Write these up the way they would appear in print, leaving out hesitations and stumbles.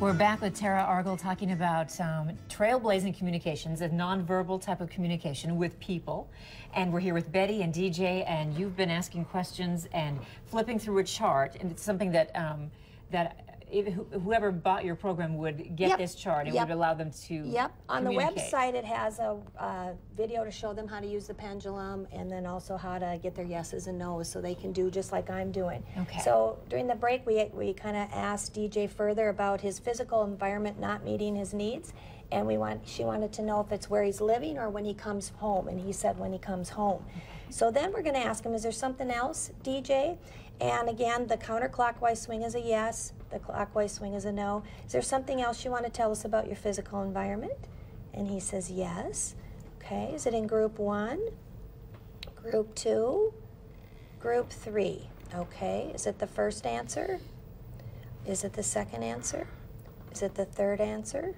We're back with Tara Argle talking about trailblazing communications, a nonverbal type of communication with people. And we're here with Betty and DJ, and you've been asking questions and flipping through a chart, and it's something that whoever bought your program would get this chart and would allow them to On the website it has a video to show them how to use the pendulum, and then also how to get their yeses and nos so they can do just like I'm doing. Okay. So during the break we kind of asked DJ further about his physical environment not meeting his needs, and she wanted to know if it's where he's living or when he comes home, and he said when he comes home. So then we're going to ask him, is there something else, DJ? And again, the counterclockwise swing is a yes, the clockwise swing is a no. Is there something else you want to tell us about your physical environment? And he says yes. Okay, is it in group 1, group 2, group 3? Okay, is it the first answer? Is it the second answer? Is it the third answer?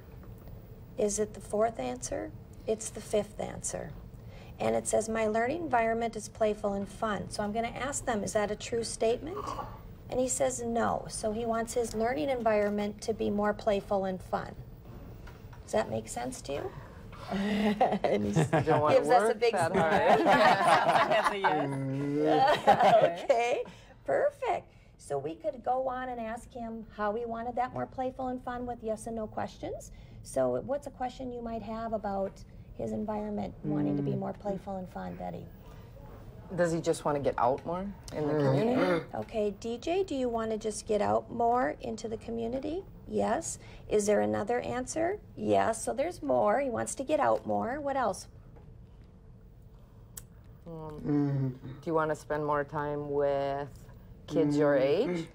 Is it the fourth answer? It's the fifth answer. And it says, my learning environment is playful and fun. So I'm going to ask them, is that a true statement? And he says no. So he wants his learning environment to be more playful and fun. Does that make sense to you? And he gives us a big smile. Okay, perfect. So we could go on and ask him how he wanted that more playful and fun with yes and no questions. So what's a question you might have about his environment wanting to be more playful and fun, Betty? Does he just want to get out more in the community? Okay, DJ, do you want to just get out more into the community? Yes. Is there another answer? Yes. So there's more. He wants to get out more. What else? Do you want to spend more time with kids your age?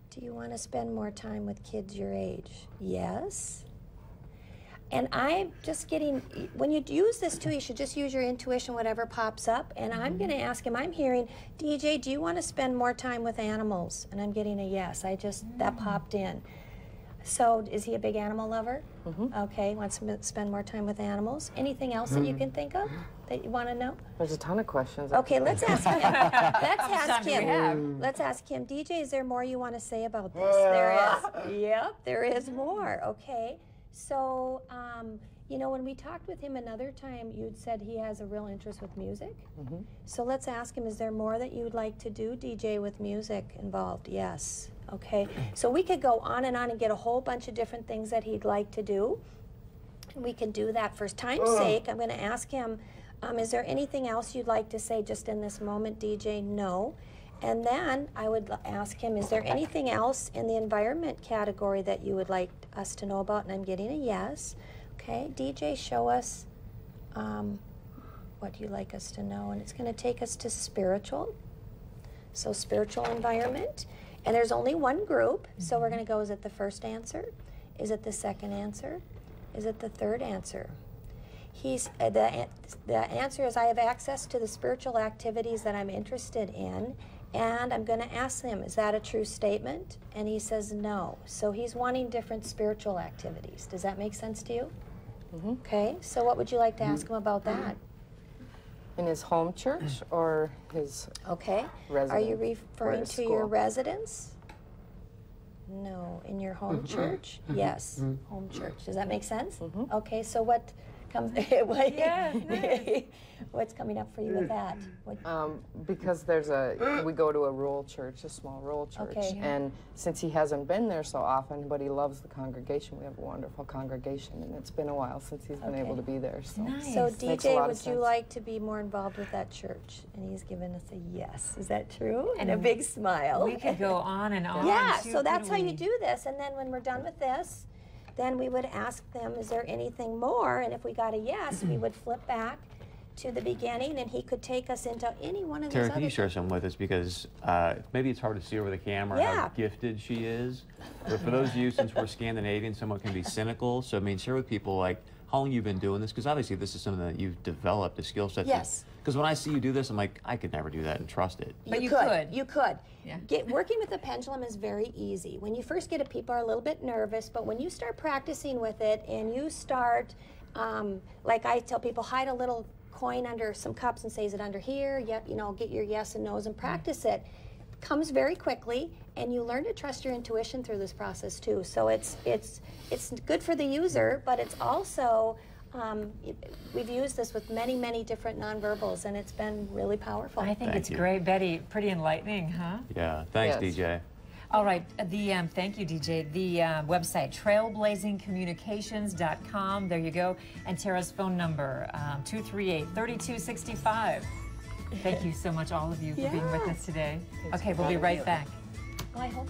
Do you want to spend more time with kids your age? Yes. And I'm just getting, when you use this too, you should just use your intuition, whatever pops up. And I'm going to ask him, I'm hearing, DJ, do you want to spend more time with animals? And I'm getting a yes. That popped in. So is he a big animal lover? Okay, wants to spend more time with animals. Anything else that you can think of that you want to know? There's a ton of questions. Okay, let's ask him. Let's ask him, DJ, is there more you want to say about this? There is. Yep, there is more. Okay. So, you know, when we talked with him another time, you'd said he has a real interest with music. So let's ask him, is there more that you'd like to do, DJ, with music involved? Yes. Okay. So we could go on and get a whole bunch of different things that he'd like to do. And we can do that for time's sake. I'm going to ask him, is there anything else you'd like to say just in this moment, DJ? No. And then I would ask him, is there anything else in the environment category that you would like us to know about? And I'm getting a yes. Okay, DJ, show us what you'd like us to know. And it's going to take us to spiritual. So spiritual environment. And there's only one group. So we're going to go, is it the first answer? Is it the second answer? Is it the third answer? The answer is, I have access to the spiritual activities that I'm interested in. And I'm going to ask him, is that a true statement? And he says no. So he's wanting different spiritual activities. Does that make sense to you? Okay, so what would you like to ask him about that? In his home church or his residence? Are you referring to your residence? No. In your home church? Yes, home church. Does that make sense? Okay, so what comes, what's coming up for you with that? Because we go to a rural church, a small rural church, and since he hasn't been there so often, but he loves the congregation, we have a wonderful congregation, and it's been a while since he's been able to be there. So, so DJ, would you like to be more involved with that church? And he's given us a yes. Is that true? And a big smile. We could go on and on. Yeah, so that's how you do this, and then when we're done with this, then we would ask them, is there anything more? And if we got a yes, we would flip back to the beginning, and he could take us into any one of these Tara, other can you share some with us? Because maybe it's hard to see over the camera how gifted she is. But for those of you, since we're Scandinavian, someone can be cynical. So, I mean, share with people, like, how long you've been doing this? Because obviously this is something that you've developed, a skill set. Yes. Because when I see you do this, I'm like, I could never do that and trust it. But you could. You could. Yeah. Working with the pendulum is very easy. When you first get it, people are a little bit nervous, but when you start practicing with it and you start, like I tell people, hide a little coin under some cups and say, is it under here? Yep, you know, get your yes and no's and practice it. comes very quickly, and you learn to trust your intuition through this process too. So it's good for the user, but it's also we've used this with many different nonverbals, and it's been really powerful. I think it's great, Betty. Pretty enlightening, huh? Yeah. Thanks, Yes. DJ. All right, thank you, DJ. The website, trailblazingcommunications.com. There you go. And Tara's phone number, 238-3265. Thank you so much, all of you, for being with us today. Okay, we'll be right back. Well, I hope.